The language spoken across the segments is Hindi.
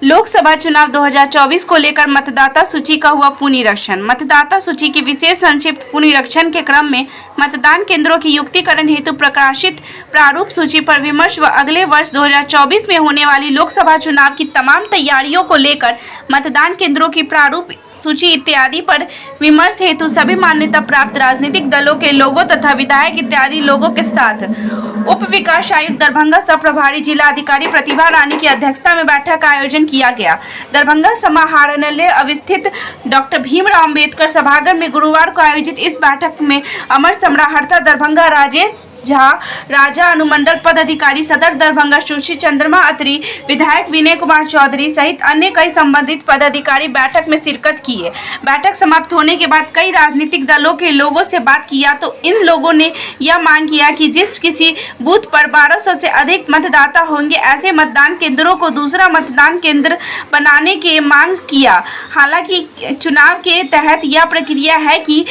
लोकसभा चुनाव 2024 को लेकर मतदाता सूची का हुआ पुनरीक्षण। मतदाता सूची की विशेष संक्षिप्त पुनरीक्षण के क्रम में मतदान केंद्रों की युक्तिकरण हेतु प्रकाशित प्रारूप सूची पर विमर्श व अगले वर्ष 2024 में होने वाली लोकसभा चुनाव की तमाम तैयारियों को लेकर मतदान केंद्रों की प्रारूप सूची इत्यादि पर विमर्श हेतु सभी मान्यता प्राप्त राजनीतिक दलों के लोगों तथा विधायक इत्यादि लोगों के साथ उप विकास आयुक्त दरभंगा सह प्रभारी जिला अधिकारी प्रतिभा रानी की अध्यक्षता में बैठक का आयोजन किया गया। दरभंगा समाहरणालय अवस्थित डॉक्टर भीमराव अंबेडकर सभागार में गुरुवार को आयोजित इस बैठक में अमर सम्राहर्ता दरभंगा राजेश झा, राजा अनुमंडल पदाधिकारी सदर दरभंगा सुश्री चंद्रमा अत्री, विधायक विनय कुमार चौधरी सहित अन्य कई संबंधित पदाधिकारी बैठक में शिरकत किए। बैठक समाप्त होने के बाद कई राजनीतिक दलों के लोगों से बात किया तो इन लोगों ने यह मांग किया कि जिस किसी बूथ पर 1200 से अधिक मतदाता होंगे ऐसे मतदान केंद्रों को दूसरा मतदान केंद्र बनाने की मांग किया। हालांकि चुनाव के तहत यह प्रक्रिया है कि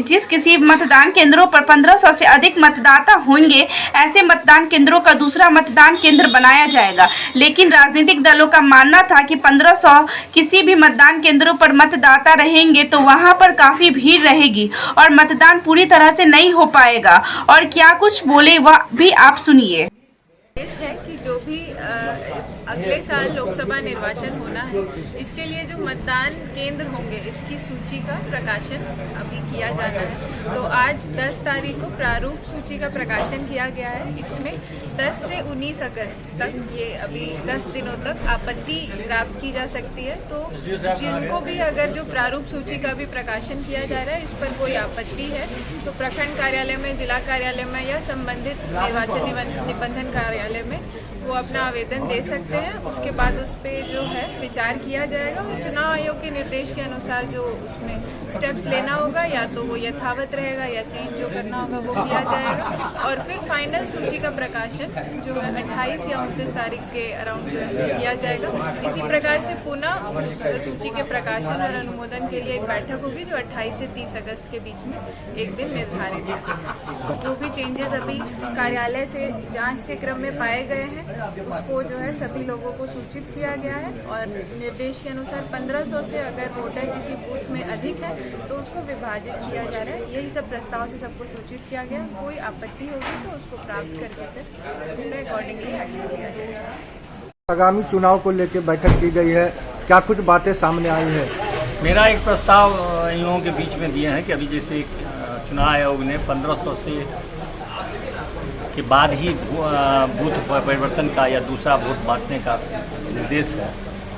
जिस किसी मतदान केंद्रों पर 1500 से अधिक मतदाता होंगे ऐसे मतदान केंद्रों का दूसरा मतदान केंद्र बनाया जाएगा। लेकिन राजनीतिक दलों का मानना था कि 1500 किसी भी मतदान केंद्रों पर मतदाता रहेंगे तो वहां पर काफी भीड़ रहेगी और मतदान पूरी तरह से नहीं हो पाएगा। और क्या कुछ बोले वह भी आप सुनिए। है कि जो भी अगले साल लोकसभा निर्वाचन होना है इसके लिए जो मतदान केंद्र होंगे इसकी सूची का प्रकाशन अभी किया जाना है। तो आज 10 तारीख को प्रारूप सूची का प्रकाशन किया गया है। इसमें 10 से 19 अगस्त तक ये अभी 10 दिनों तक आपत्ति प्राप्त की जा सकती है। तो जिनको भी अगर जो प्रारूप सूची का भी प्रकाशन किया जा रहा है इस पर कोई आपत्ति है तो प्रखंड कार्यालय में, जिला कार्यालय में या संबंधित निर्वाचन निबंधन कार्यालय में वो अपना आवेदन दे सकते हैं। उसके बाद उस पर जो है विचार किया जाएगा और चुनाव आयोग के निर्देश के अनुसार जो उसमें स्टेप्स लेना होगा या तो वो यथावत रहेगा या चेंज जो करना होगा वो किया जाएगा। और फिर फाइनल सूची का प्रकाशन जो है 28 या 29 तारीख के अराउंड जो है किया जाएगा। इसी प्रकार से पुनः उस सूची के प्रकाशन और अनुमोदन के लिए एक बैठक होगी जो 28 से 30 अगस्त के बीच में एक दिन निर्धारित है। जो भी चेंजेस अभी कार्यालय से जाँच के क्रम में पाए गए हैं उसको जो है सभी लोगों को सूचित किया गया है और निर्देश के अनुसार 1500 से अगर वोटर किसी बूथ में अधिक है तो उसको विभाजित किया जा रहा है। यही सब प्रस्ताव से सबको सूचित किया गया। कोई आपत्ति होगी तो उसको प्राप्त करके फिर उस पर अकॉर्डिंगली एक्शन लिया जाएगा। आगामी चुनाव को लेकर बैठक की गई है, क्या कुछ बातें सामने आई है? मेरा एक प्रस्ताव युवाओं के बीच में दिया है कि अभी जैसे चुनाव आयोग ने 1500 से के बाद ही बूथ परिवर्तन का या दूसरा वोट बांटने का निर्देश है।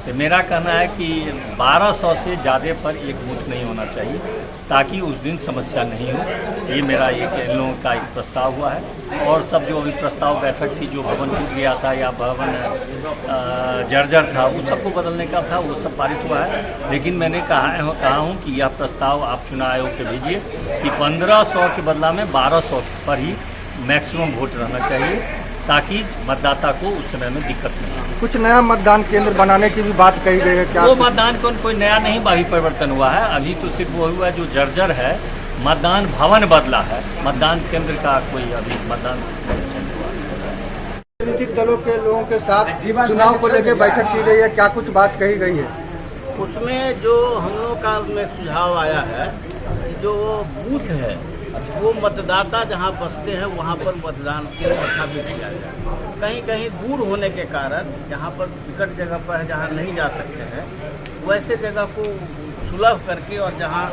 तो मेरा कहना है कि 1200 से ज़्यादा पर एक बूथ नहीं होना चाहिए ताकि उस दिन समस्या नहीं हो। ये मेरा इन लोगों का एक प्रस्ताव हुआ है। और सब जो अभी प्रस्ताव बैठक थी, जो भवन टूट गया था या भवन जर्जर था, उस सबको बदलने का था, वो सब पारित हुआ है। लेकिन मैंने कहा हूँ कि यह प्रस्ताव आप चुनाव आयोग के भेजिए कि 1500 के बदला में 1200 पर ही मैक्सिमम वोट रहना चाहिए ताकि मतदाता को उस समय में दिक्कत नहीं हो। कुछ नया मतदान केंद्र बनाने की भी बात कही गई है, क्या? वो मतदान कोई नया नहीं अभी परिवर्तन हुआ है। अभी तो सिर्फ वो हुआ जो जर्जर है, मतदान भवन बदला है, मतदान केंद्र का कोई अभी मतदान राजनीतिक दलों के लोगों के साथ चुनाव को लेकर बैठक की गई है, क्या कुछ बात कही गई है? उसमें जो हम लोग का उसमें सुझाव आया है, जो बूथ है वो मतदाता जहां बसते हैं वहां पर मतदान केंद्र स्थापित किया जाए। कहीं कहीं दूर होने के कारण जहां पर टिकट जगह पर है, जहां नहीं जा सकते हैं, वैसे जगह को सुलभ करके और जहां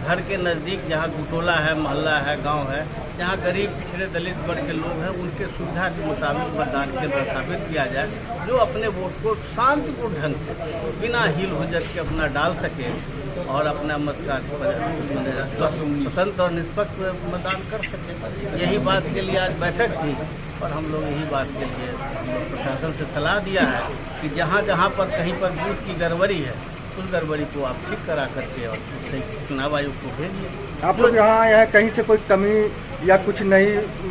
घर के नज़दीक जहां गुटोला है, मोहल्ला है, गांव है, जहां गरीब पिछड़े दलित वर्ग के लोग हैं उनके सुविधा के मुताबिक मतदान केंद्र स्थापित किया जाए जो अपने वोट को शांतिपूर्ण ढंग से बिना हिल हुज्जत के अपना डाल सके और अपना मत का स्वतंत्र और निष्पक्ष मतदान कर सके। यही बात के लिए आज बैठक थी और हम लोग यही बात के लिए हम लोग प्रशासन से सलाह दिया है कि जहाँ जहाँ पर कहीं पर बूथ की गड़बड़ी है उस गड़बड़ी को आप ठीक करा करके और चुनाव आयोग को भेजिए। आप लोग यहाँ आए हैं, कहीं से कोई कमी या कुछ नई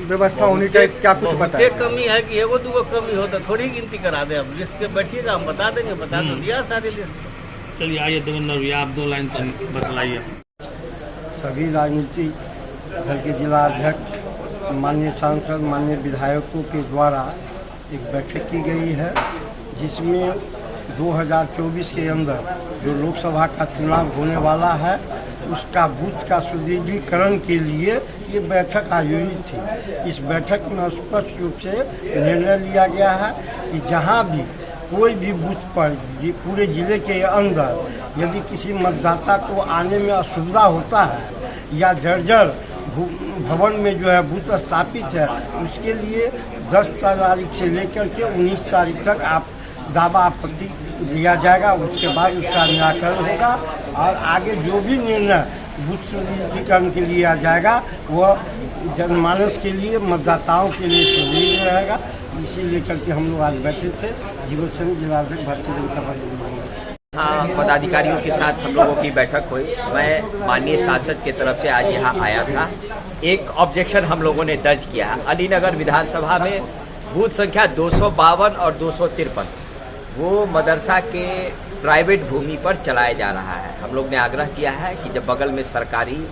व्यवस्था होनी चाहिए, क्या कुछ पता है? कमी है कि एगो दूगो कमी हो तो थोड़ी गिनती करा दे। अब लिस्ट पे बैठिएगा, हम बता देंगे, बता तो दिया सारी लिस्ट। चलिए आइए देवेंद्र भैया, आप 2 लाइन बतलाइए। सभी राजनीतिक दल के जिला अध्यक्ष, माननीय सांसद, माननीय विधायकों के द्वारा एक बैठक की गई है जिसमें 2024 के अंदर जो लोकसभा का चुनाव होने वाला है उसका बूथ का सुदृढ़ीकरण के लिए ये बैठक आयोजित थी। इस बैठक में स्पष्ट रूप से निर्णय लिया गया है कि जहां भी कोई भी बूथ पर पूरे जिले के अंदर यदि किसी मतदाता को आने में असुविधा होता है या जर्जर भवन में जो है बूथ स्थापित है, उसके लिए 10 तारीख से लेकर के 19 तारीख तक आप दावा आपत्ति दिया जाएगा। उसके बाद उसका निराकरण होगा और आगे जो भी निर्णय बूथ सुदृढ़ीकरण के लिए आ जाएगा वह जनमानस के लिए, मतदाताओं के लिए सुदृढ़ रहेगा। इसी लेकर के हम लोग आज बैठे थे। जीवन सिंह जिलाध्यक्ष भारतीय जनता पार्टी। हाँ, पदाधिकारियों के साथ हम लोगों की बैठक हुई। मैं माननीय सांसद की तरफ से आज यहाँ आया था। एक ऑब्जेक्शन हम लोगों ने दर्ज किया है। अलीनगर विधानसभा में बूथ संख्या 252 और 253 वो मदरसा के प्राइवेट भूमि पर चलाया जा रहा है। हम लोग ने आग्रह किया है कि जब बगल में सरकारी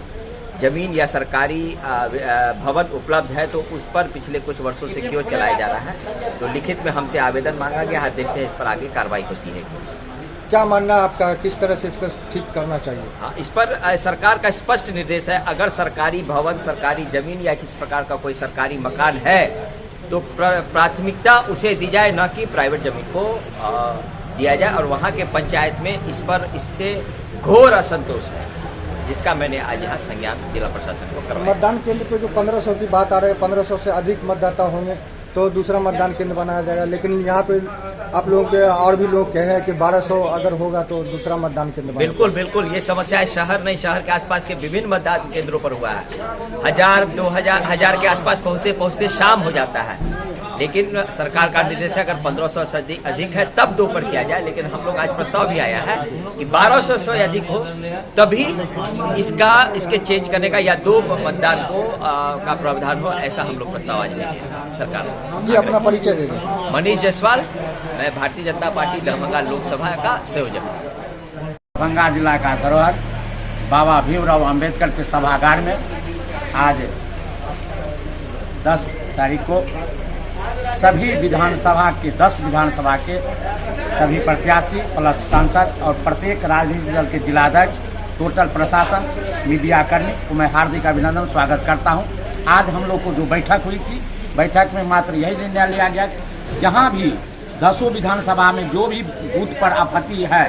जमीन या सरकारी भवन उपलब्ध है तो उस पर पिछले कुछ वर्षों से क्यों चलाया जा रहा है। तो लिखित में हमसे आवेदन मांगा गया है। देखते हैं इस पर आगे कार्रवाई होती है। क्या मानना है आपका, किस तरह से इसको ठीक करना चाहिए? हाँ, इस पर सरकार का स्पष्ट निर्देश है। अगर सरकारी भवन, सरकारी जमीन या किसी प्रकार का कोई सरकारी मकान है तो प्राथमिकता उसे दी जाए, न कि प्राइवेट जमीन को दिया जाए। और वहाँ के पंचायत में इससे घोर असंतोष है, जिसका मैंने आज यहाँ संज्ञान जिला प्रशासन को करवाया। मतदान केंद्र पे जो 1500 की बात आ रही है, 1500 से अधिक मतदाता होंगे तो दूसरा मतदान केंद्र बनाया जाएगा, लेकिन यहाँ पे आप लोगों के और भी लोग कहे हैं कि 1200 अगर होगा तो दूसरा मतदान केंद्र। बिल्कुल बिल्कुल, ये समस्या शहर नहीं, शहर के आसपास के विभिन्न मतदान केंद्रों पर हुआ है। 1000, 2000, 1000 के आसपास पहुँचते शाम हो जाता है। लेकिन सरकार का निर्देश है अगर 1500 से अधिक है तब 2 पर किया जाए। लेकिन हम लोग आज प्रस्ताव भी आया है कि 1200 से अधिक हो तभी इसके चेंज करने का या 2 मतदान को का प्रावधान हो, ऐसा हम लोग प्रस्ताव आज लेके सरकार। जी, अपना परिचय दे दें। मनीष जायसवाल, मैं भारतीय जनता पार्टी दरभंगा लोकसभा का संयोजक। दरभंगा जिला का धरोहर बाबा भीमराव अंबेडकर के सभागार में आज 10 तारीख को सभी विधानसभा के 10 विधानसभा के सभी प्रत्याशी प्लस सांसद और प्रत्येक राजनीतिक दल के जिलाध्यक्ष, टोटल प्रशासन, मीडियाकर्मी को मैं हार्दिक अभिनंदन स्वागत करता हूं। आज हम लोग को जो बैठक हुई थी, बैठक में मात्र यही निर्णय लिया गया जहां भी 10 विधानसभा में जो भी बूथ पर आपत्ति है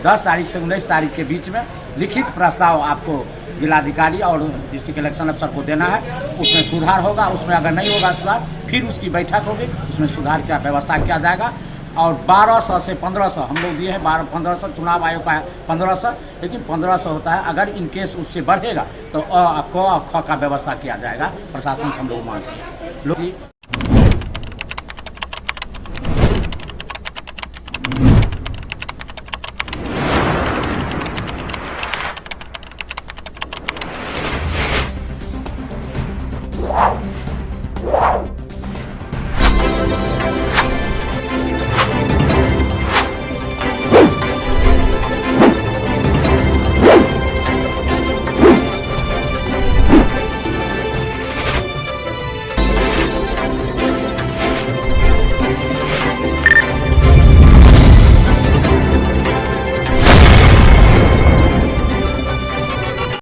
10 तारीख से 19 तारीख के बीच में लिखित प्रस्ताव आपको जिलाधिकारी और डिस्ट्रिक्ट इलेक्शन अफसर को देना है। उसमें सुधार होगा, उसमें अगर नहीं होगा सुधार फिर उसकी बैठक होगी, उसमें सुधार की व्यवस्था किया जाएगा। और 1200 से 1500 हम लोग दिए हैं, 1500 चुनाव आयोग का है 1500, लेकिन 1500 होता है। अगर इन केस उससे बढ़ेगा तो क ख का व्यवस्था किया जाएगा। प्रशासन से हम लोग मांगते हैं।